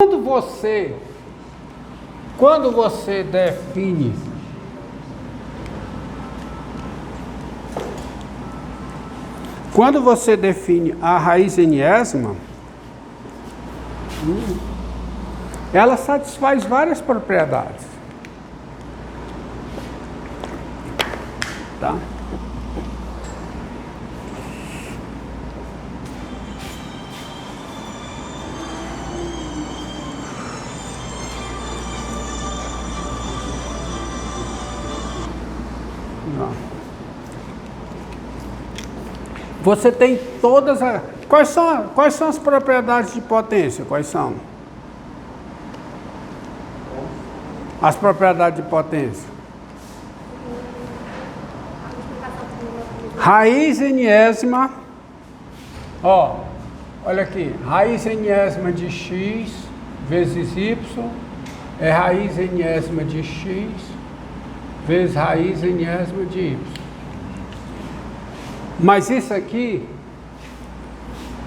Quando você define a raiz enésima, ela satisfaz várias propriedades. Tá? Você tem todas as... Quais são as propriedades de potência? Quais são? As propriedades de potência. Raiz enésima. Ó, olha aqui. Raiz enésima de x vezes y é raiz enésima de x vezes raiz enésima de y. Mas isso aqui,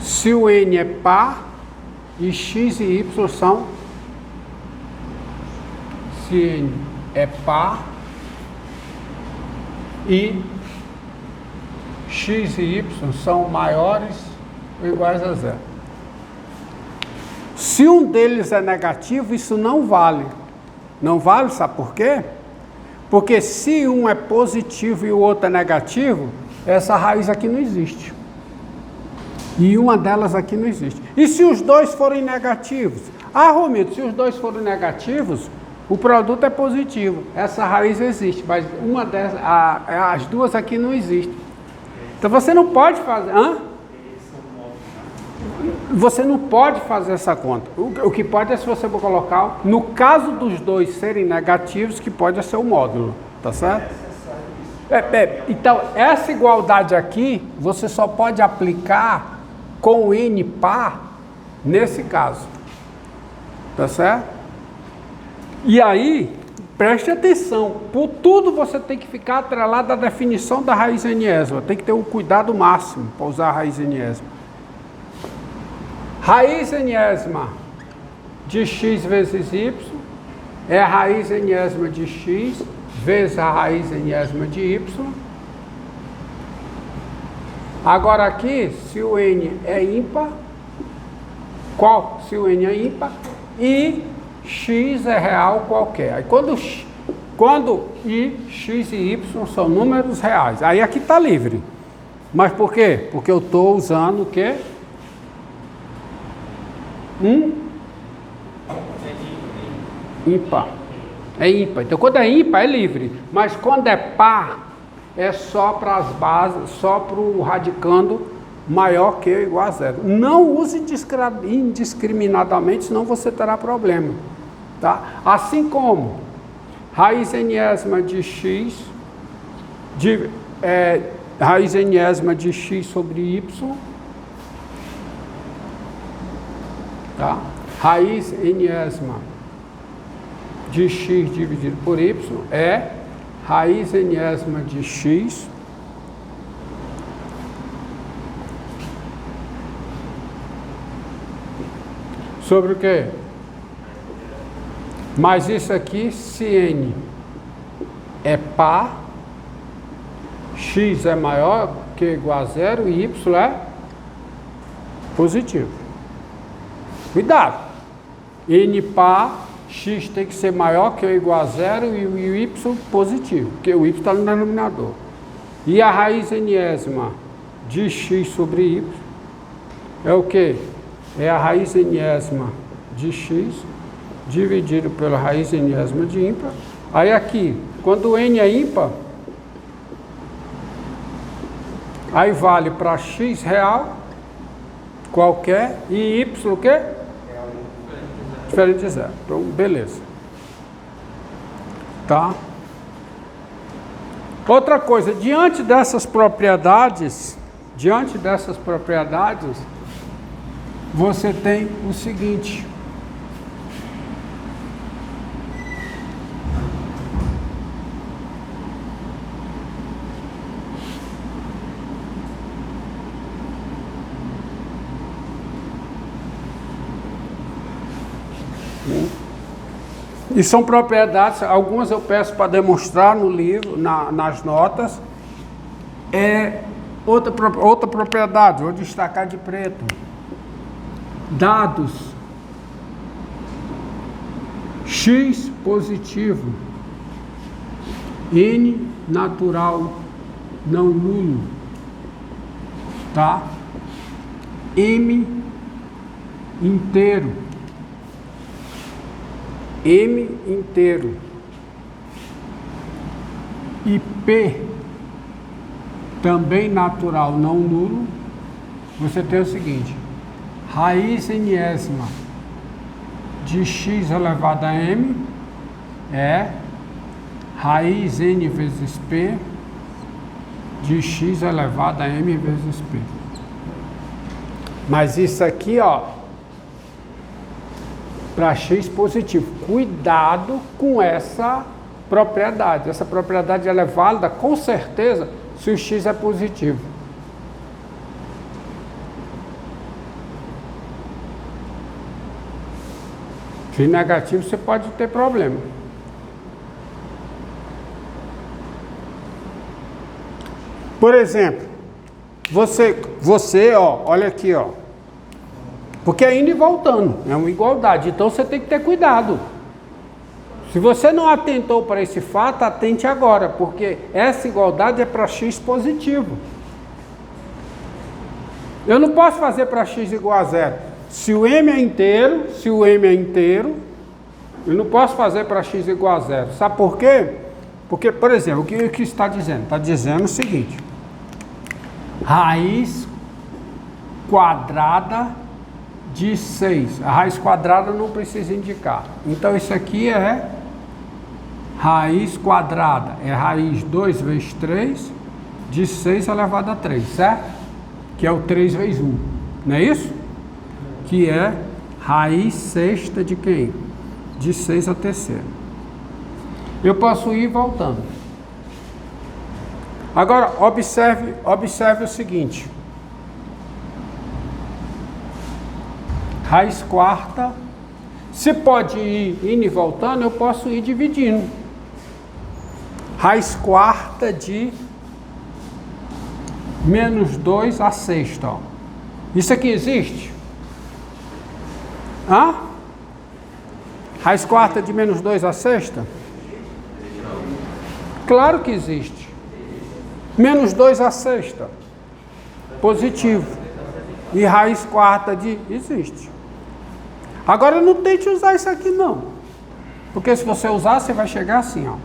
se o n é par e x e y são, se n é par e x e y são maiores ou iguais a zero. Se um deles é negativo, isso não vale. Não vale, sabe por quê? Porque se um é positivo e o outro é negativo, essa raiz aqui não existe. E uma delas aqui não existe. E se os dois forem negativos? Ah, Romildo, se os dois forem negativos, o produto é positivo. Essa raiz existe, mas uma dessas, as duas aqui não existem. Então você não pode fazer... Você não pode fazer essa conta. O que pode é se você colocar, no caso dos dois serem negativos, que pode ser o módulo. Tá certo? Então, essa igualdade aqui, você só pode aplicar com o n par nesse caso. Tá certo? E aí, preste atenção, por tudo você tem que ficar atrelado à definição da raiz enésima. Tem que ter um cuidado máximo para usar a raiz enésima. Raiz enésima de x vezes y é a raiz enésima de x vezes a raiz enésima de y. Agora aqui, se o n é ímpar, se o n é ímpar e x é real qualquer. Aí quando i, x e y são números reais, aí aqui está livre. Mas por quê? Porque eu estou usando o quê? Ímpar. É ímpar. Então, quando é ímpar, é livre. Mas quando é par, é só para as bases, só para o radicando maior que ou igual a zero. Não use indiscriminadamente, senão você terá problema. Tá? Assim como raiz enésima de x, raiz enésima de x sobre y, tá? Raiz enésima de x dividido por y é raiz enésima de x sobre o quê? Mas isso aqui, se n é par, x é maior que ou igual a zero e y é positivo. Cuidado! N par, x tem que ser maior que ou igual a zero e o y positivo, porque o y está no denominador. E a raiz enésima de x sobre y é o quê? É a raiz enésima de x dividido pela raiz enésima de ímpar. Aí aqui, quando o n é ímpar, aí vale para x real qualquer e y o quê? Diferente de zero. Então, beleza. Tá? Outra coisa, diante dessas propriedades, você tem o seguinte. E são propriedades, algumas eu peço para demonstrar no livro, nas notas. Outra propriedade, vou destacar de preto. Dados. X positivo. N natural não nulo. Tá? M inteiro. M inteiro. E P também natural não nulo. Você tem o seguinte: raiz enésima de x elevado a m é raiz n vezes p de x elevado a m vezes p. Mas isso aqui, ó, para x positivo. Cuidado com essa propriedade. Essa propriedade ela é válida com certeza se o x é positivo. Se negativo, você pode ter problema. Por exemplo, você, ó, olha aqui, ó. Porque é indo e voltando, é uma igualdade. Então você tem que ter cuidado. Se você não atentou para esse fato, atente agora, porque essa igualdade é para x positivo. Eu não posso fazer para x igual a zero. Se o m é inteiro, eu não posso fazer para x igual a zero. Sabe por quê? Porque, por exemplo, o que está dizendo? Está dizendo o seguinte: raiz quadrada de 6. A raiz quadrada não precisa indicar. Então, isso aqui é raiz quadrada. É raiz 2 vezes 3 de 6 elevado a 3, certo? Que é o 3 vezes 1. Não é isso? Que é raiz sexta de quem? De 6 a terceira. Eu posso ir voltando. Agora, observe o seguinte. Raiz quarta, se pode ir indo e voltando, eu posso ir dividindo. Raiz quarta de menos 2 a sexta. Ó. Isso aqui existe? Hã? Raiz quarta de menos 2 a sexta? Claro que existe. Menos 2 a sexta. Positivo. E raiz quarta de... Existe. Agora não tente usar isso aqui não. Porque se você usar, você vai chegar assim, ó.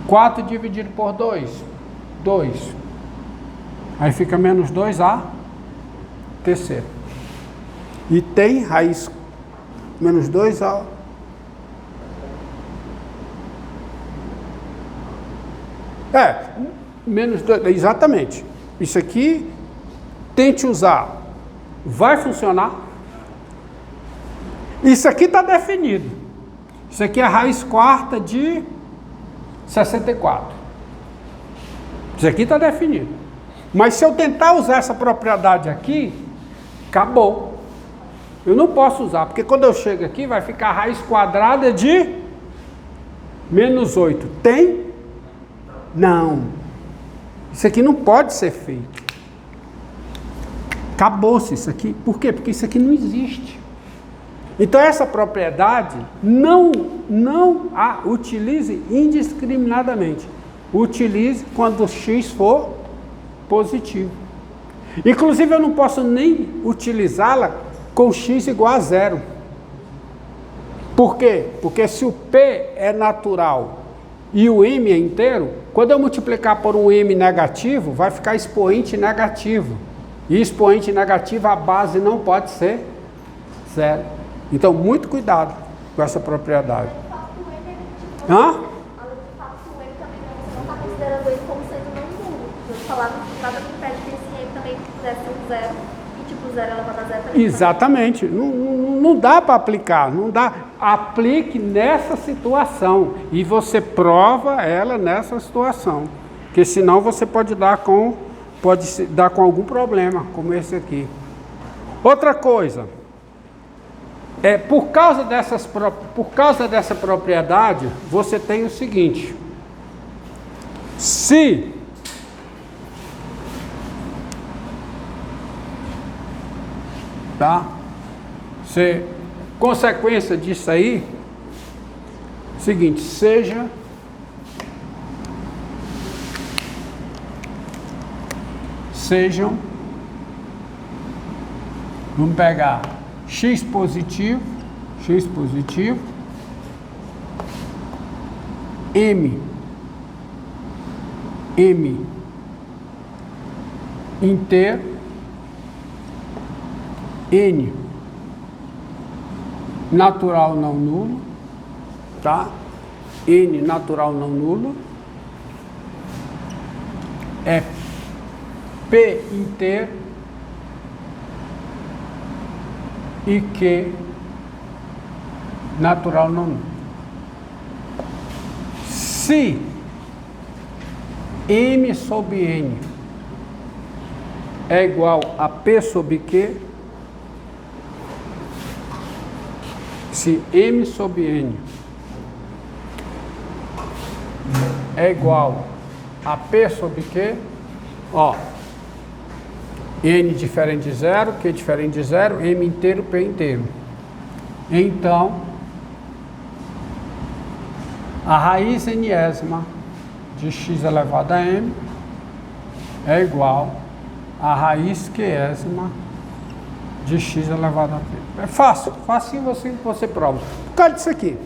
4 dividido por 2. 2. Aí fica menos 2a terceira. E tem raiz menos 2a. Menos 2, exatamente. Isso aqui, tente usar. Vai funcionar? Isso aqui está definido. Isso aqui é a raiz quarta de 64. Isso aqui está definido. Mas se eu tentar usar essa propriedade aqui, acabou. Eu não posso usar, porque quando eu chego aqui, vai ficar a raiz quadrada de menos 8. Tem? Não. Isso aqui não pode ser feito. Acabou-se isso aqui. Por quê? Porque isso aqui não existe. Então essa propriedade não a utilize indiscriminadamente. Utilize quando o x for positivo. Inclusive eu não posso nem utilizá-la com x igual a zero. Por quê? Porque se o p é natural e o m é inteiro, quando eu multiplicar por um m negativo, vai ficar expoente negativo. E expoente negativo, a base não pode ser zero. Então, muito cuidado com essa propriedade. Hã? Além do fato que o m também você não está considerando ele como sendo não nulo. Eu falava que nada me impede que esse m também pudesse ser um zero. E tipo, zero elevado a zero também. Exatamente. Não dá para aplicar. Não dá. Aplique nessa situação. E você prova ela nessa situação. Porque senão você pode dar com algum problema, como esse aqui. Outra coisa. Por causa dessa propriedade, você tem o seguinte: se consequência disso aí, seguinte, sejam vamos pegar x positivo, m inteiro, n natural não nulo, tá? N natural não nulo é P inteiro e Q natural não nulo. Se M sobre N é igual a P sobre Q, se M sobre N é igual a P sobre Q, ó, N diferente de zero, Q diferente de zero, M inteiro, P inteiro. Então, a raiz enésima de x elevado a m é igual a raiz qésima de x elevado a p. É fácil, facinho você prova. Por causa disso aqui,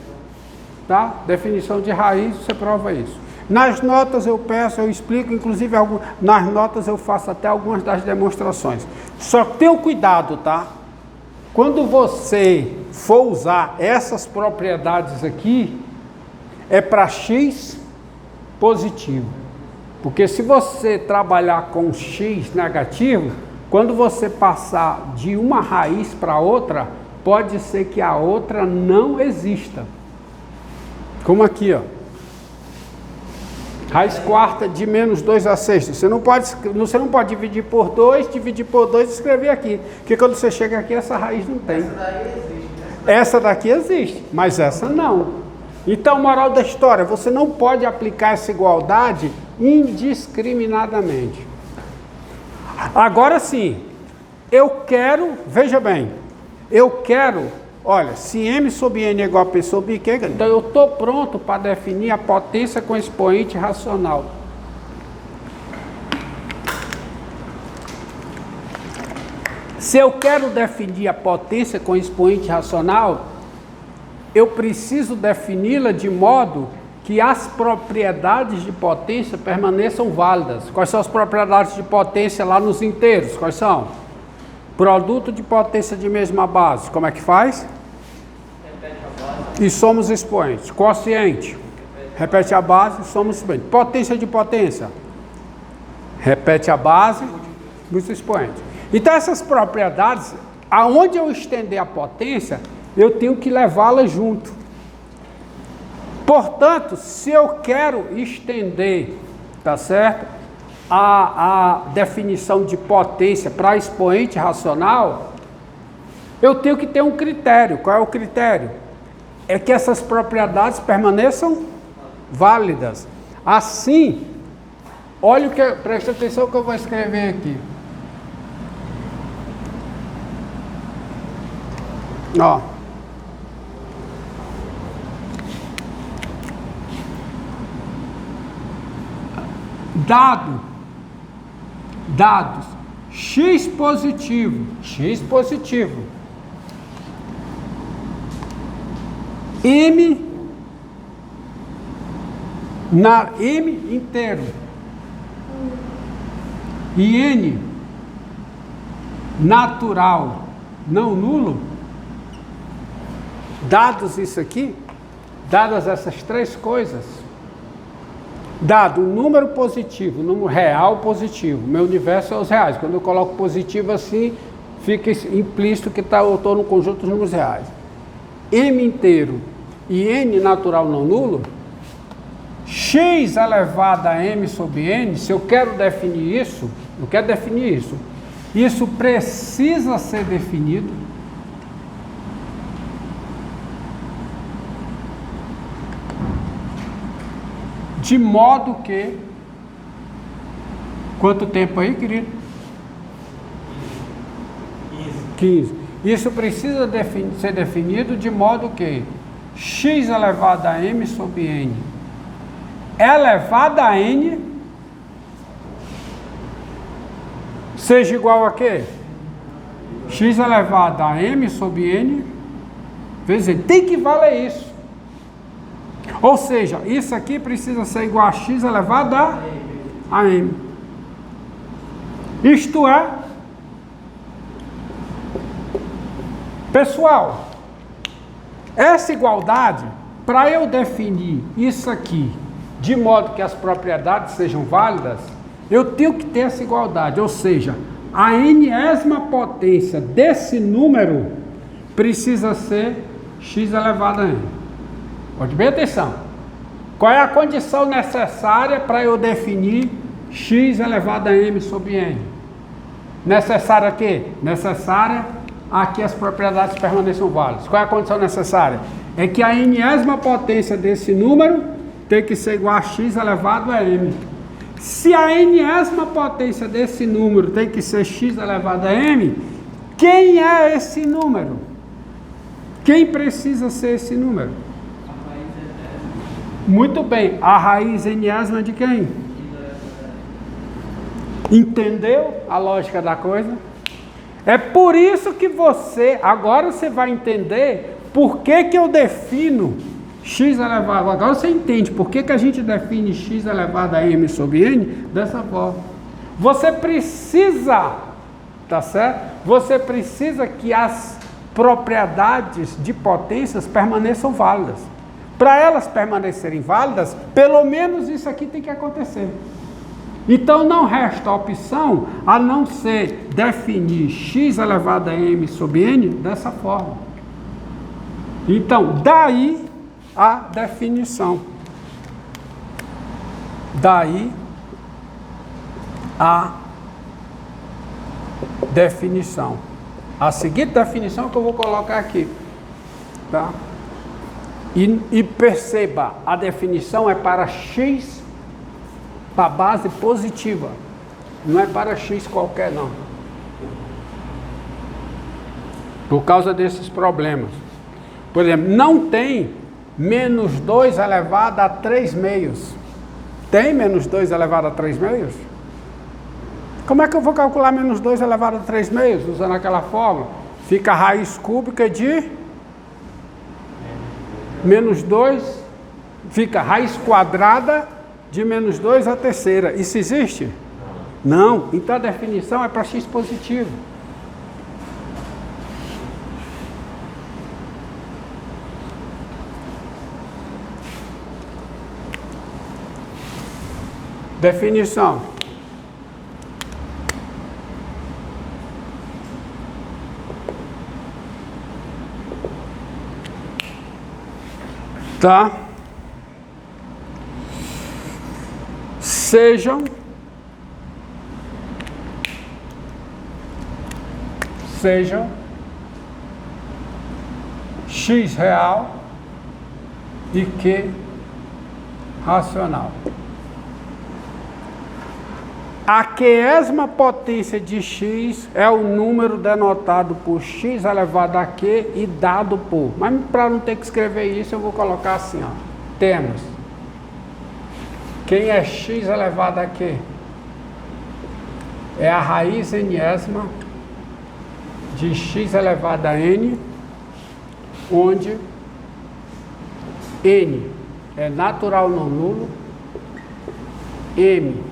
tá? Definição de raiz, você prova isso. Nas notas eu peço, eu explico, inclusive nas notas eu faço até algumas das demonstrações. Só tenha cuidado, tá? Quando você for usar essas propriedades aqui, é para x positivo. Porque se você trabalhar com x negativo, quando você passar de uma raiz para outra, pode ser que a outra não exista. Como aqui, ó. Raiz quarta de menos 2 a sexta. Você não pode dividir por 2 e escrever aqui. Porque quando você chega aqui, essa raiz não tem. Essa daí existe. Essa daqui existe, mas essa não. Então, moral da história, você não pode aplicar essa igualdade indiscriminadamente. Agora sim, veja bem, olha, se M sobre N é igual a P sobre Q, então eu estou pronto para definir a potência com expoente racional. Se eu quero definir a potência com expoente racional, eu preciso defini-la de modo que as propriedades de potência permaneçam válidas. Quais são as propriedades de potência lá nos inteiros? Quais são? Produto de potência de mesma base. Como é que faz? E somos expoentes. Quociente. Repete a base, somos expoentes. Potência de potência. Repete a base, dos expoentes. Então essas propriedades, aonde eu estender a potência, eu tenho que levá-la junto. Portanto, se eu quero estender, tá certo, a definição de potência para expoente racional, eu tenho que ter um critério. Qual é o critério? É que essas propriedades permaneçam válidas. Assim, olha presta atenção que eu vou escrever aqui. Ó. Dados x positivo, M inteiro e N natural não nulo, dados isso aqui, dadas essas três coisas, dado um número positivo, número real positivo, meu universo é os reais. Quando eu coloco positivo assim, fica implícito que eu estou no conjunto dos números reais. M inteiro e N natural não nulo, x elevado a M sobre N, se eu quero definir isso, isso precisa ser definido de modo que... Quanto tempo aí, querido? 15. Isso precisa ser definido de modo que x elevado a m sobre n elevado a n seja igual a quê? X elevado a m sobre n vezes n. Tem que valer isso. Ou seja, isso aqui precisa ser igual a x elevado a m. Isto é, pessoal, essa igualdade, para eu definir isso aqui, de modo que as propriedades sejam válidas, eu tenho que ter essa igualdade, ou seja, a enésima potência desse número precisa ser x elevado a n. Pode bem atenção. Qual é a condição necessária para eu definir x elevado a m sobre n? Necessária quê? Necessária a que as propriedades permaneçam válidas. Qual é a condição necessária? É que a enésima potência desse número tem que ser igual a x elevado a m. Se a enésima potência desse número tem que ser x elevado a m, quem é esse número? Quem precisa ser esse número? Muito bem, a raiz enésima de quem? Entendeu a lógica da coisa? É por isso que agora você vai entender por que eu defino x elevado, agora você entende por que a gente define x elevado a m sobre n dessa forma. Você precisa, tá certo? Você precisa que as propriedades de potências permaneçam válidas. Para elas permanecerem válidas, pelo menos isso aqui tem que acontecer. Então não resta opção a não ser definir x elevado a m sobre n dessa forma. Então, daí a definição. Daí a definição. A seguinte definição que eu vou colocar aqui. Tá? E perceba, a definição é para x para base positiva. Não é para x qualquer, não. Por causa desses problemas. Por exemplo, não tem menos 2 elevado a 3 meios. Tem menos 2 elevado a 3 meios? Como é que eu vou calcular menos 2 elevado a 3 meios? Usando aquela fórmula. Fica a raiz cúbica de menos 2, fica a raiz quadrada de menos 2 à terceira. Isso existe? Não. Então a definição é para x positivo. Definição. Tá? Sejam x real e q racional. A quésima potência de x é o número denotado por x elevado a q e dado por. Mas para não ter que escrever isso, eu vou colocar assim, ó. Temos. Quem é x elevado a q? É a raiz enésima de x elevado a n, onde n é natural não nulo, m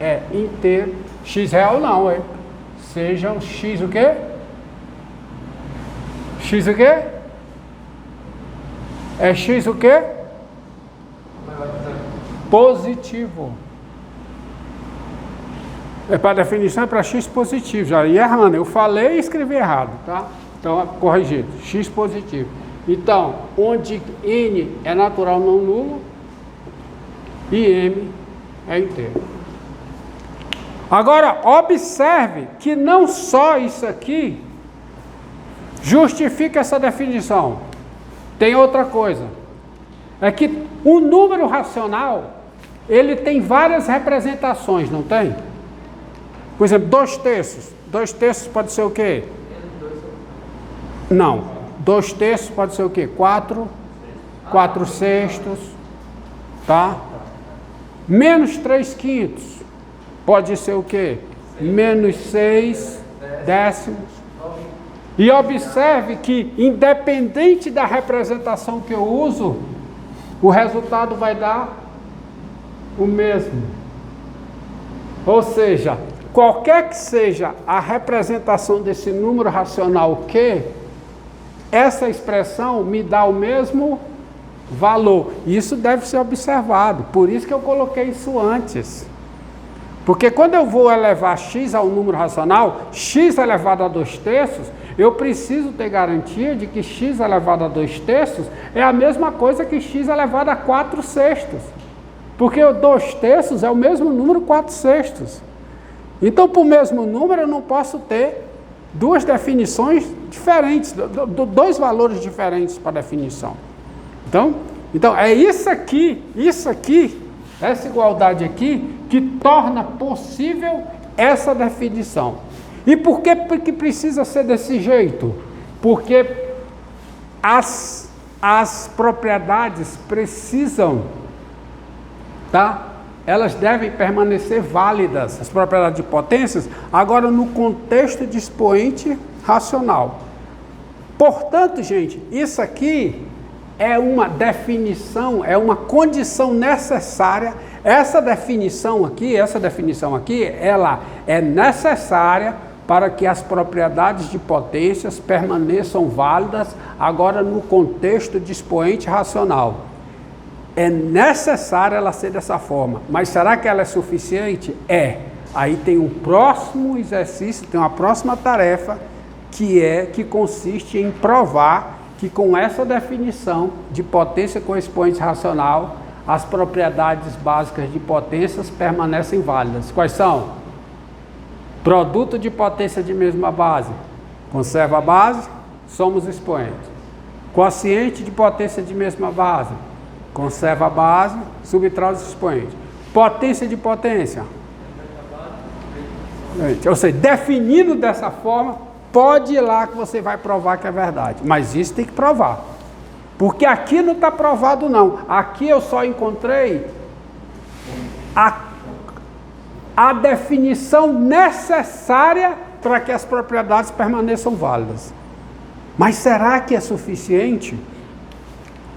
é inteiro, x real não, é. Sejam x o quê? X o quê? É x o quê? Positivo. É para definição, é para x positivo. Já ia errando, eu falei e escrevi errado, tá? Então, corrigido, x positivo. Então, onde n é natural não nulo e m é inteiro. Agora, observe que não só isso aqui justifica essa definição. Tem outra coisa. É que o número racional ele tem várias representações, não tem? Por exemplo, 2/3. 2/3 pode ser o quê? Não. 2/3 pode ser o quê? 4/6, tá? Menos 3/5 pode ser o quê? Menos 6/10. E observe que, independente da representação que eu uso, o resultado vai dar o mesmo. Ou seja, qualquer que seja a representação desse número racional Q, essa expressão me dá o mesmo valor. Isso deve ser observado. Por isso que eu coloquei isso antes. Porque quando eu vou elevar x ao número racional, x elevado a 2/3, eu preciso ter garantia de que x elevado a 2/3 é a mesma coisa que x elevado a 4/6. Porque o 2/3 é o mesmo número 4/6. Então, para o mesmo número, eu não posso ter duas definições diferentes, dois valores diferentes para a definição. Então é isso aqui, essa igualdade aqui, que torna possível essa definição. E por que precisa ser desse jeito? Porque as propriedades precisam, tá? Elas devem permanecer válidas, as propriedades de potências, agora no contexto de expoente racional. Portanto, gente, isso aqui é uma definição, é uma condição necessária. Essa definição aqui, ela é necessária para que as propriedades de potências permaneçam válidas agora no contexto de expoente racional. É necessário ela ser dessa forma, mas será que ela é suficiente? É. Aí tem um próximo exercício, tem uma próxima tarefa, que consiste em provar que com essa definição de potência com expoente racional, as propriedades básicas de potências permanecem válidas. Quais são? Produto de potência de mesma base, conserva a base, somos expoente. Quociente de potência de mesma base, conserva a base, subtrai os expoentes. Potência de potência. Ou seja, definido dessa forma, pode ir lá que você vai provar que é verdade. Mas isso tem que provar. Porque aqui não está provado não. Aqui eu só encontrei a definição necessária para que as propriedades permaneçam válidas. Mas será que é suficiente?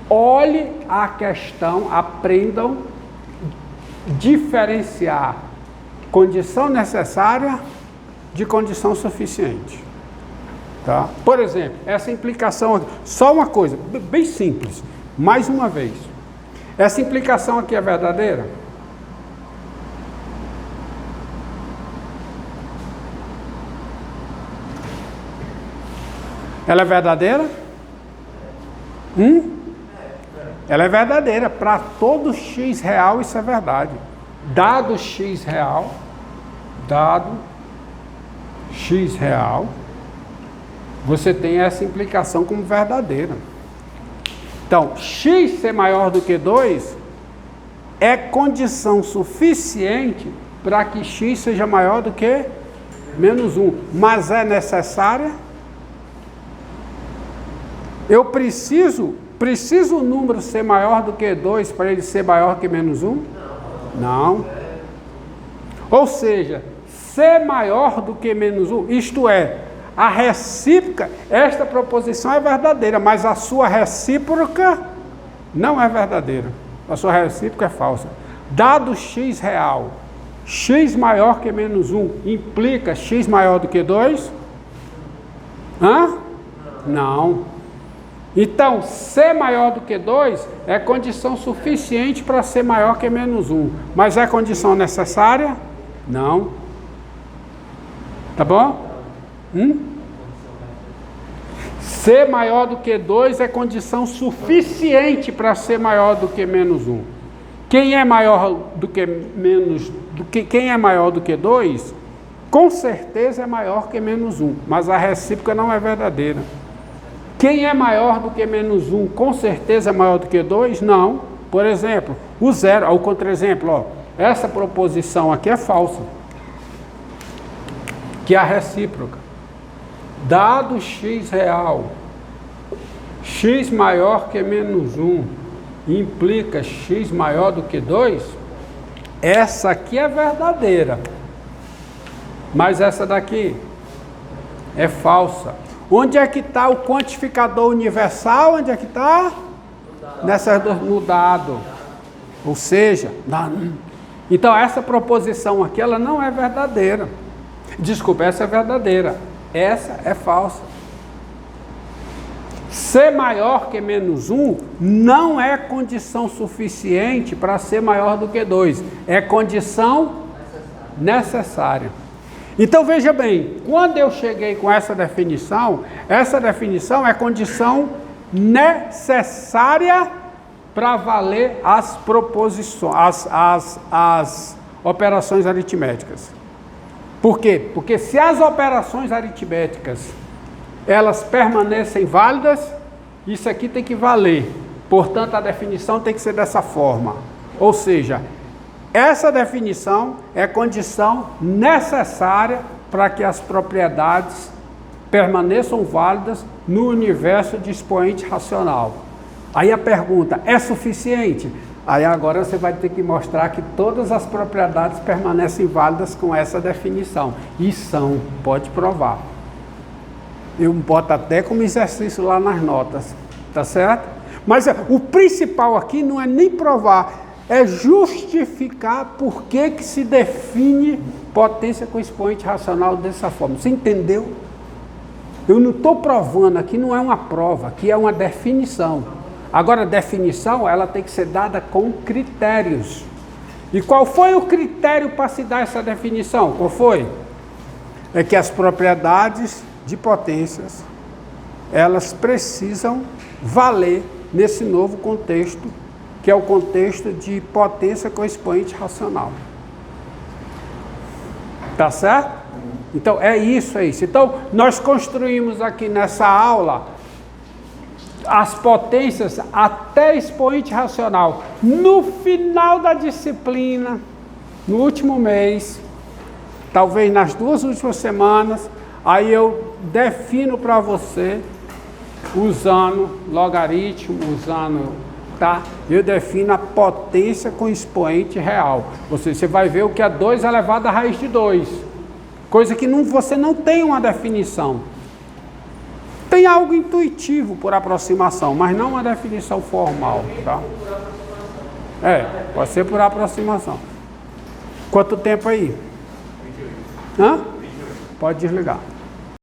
Olhe a questão, aprendam a diferenciar condição necessária de condição suficiente. Tá? Por exemplo, essa implicação aqui, só uma coisa, bem simples, mais uma vez. Essa implicação aqui é verdadeira? Ela é verdadeira? Ela é verdadeira. Para todo x real isso é verdade. Dado x real, você tem essa implicação como verdadeira. Então, x ser maior do que 2 é condição suficiente para que x seja maior do que menos 1. Mas é necessária? Eu preciso o número ser maior do que 2 para ele ser maior que menos 1? Não. Ou seja, ser maior do que menos 1, isto é, a recíproca, esta proposição é verdadeira, mas a sua recíproca não é verdadeira. A sua recíproca é falsa. Dado x real, x maior que menos 1, implica x maior do que 2? Não. Então, ser maior do que 2 é condição suficiente para ser maior que menos 1. Mas é condição necessária? Não. Tá bom? Ser maior do que 2 é condição suficiente para ser maior do que menos 1. Quem é maior do que quem é maior do que 2, com certeza é maior que menos 1, mas a recíproca não é verdadeira. Quem é maior do que menos 1, com certeza é maior do que 2? Não, Por exemplo, o zero, o contra-exemplo, ó, essa proposição aqui é falsa, que é a recíproca. Dado x real, x maior que menos 1, implica x maior do que 2, essa aqui é verdadeira, mas essa daqui é falsa. Onde é que está o quantificador universal? Onde é que está? No dado. Ou seja, então essa proposição aqui, ela não é verdadeira. Desculpa, essa é verdadeira. Essa é falsa. Ser maior que menos 1 não é condição suficiente para ser maior do que 2. É condição necessária. Então veja bem, quando eu cheguei com essa definição é condição necessária para valer as proposições, as operações aritméticas. Por quê? Porque se as operações aritméticas elas permanecem válidas, isso aqui tem que valer. Portanto, a definição tem que ser dessa forma. Ou seja, essa definição é condição necessária para que as propriedades permaneçam válidas no universo de expoente racional. Aí a pergunta, é suficiente? Aí agora você vai ter que mostrar que todas as propriedades permanecem válidas com essa definição. E são, pode provar. Eu boto até como exercício lá nas notas, tá certo? Mas o principal aqui não é nem provar, é justificar por que se define potência com expoente racional dessa forma. Você entendeu? Eu não estou provando, aqui não é uma prova, aqui é uma definição. Agora, a definição, ela tem que ser dada com critérios. E qual foi o critério para se dar essa definição? Qual foi? É que as propriedades de potências, elas precisam valer nesse novo contexto, que é o contexto de potência com expoente racional. Tá certo? Então, é isso. Então, nós construímos aqui nessa aula as potências até expoente racional. No final da disciplina, no último mês, talvez nas 2 últimas semanas, aí eu defino para você, usando logaritmo, tá? Eu defino a potência com expoente real. Ou seja, você vai ver o que é 2 elevado à raiz de 2. Coisa que você não tem uma definição. Tem algo intuitivo por aproximação, mas não uma definição formal, tá? Pode ser por aproximação. Quanto tempo aí? 28. Hã? 28. Pode desligar.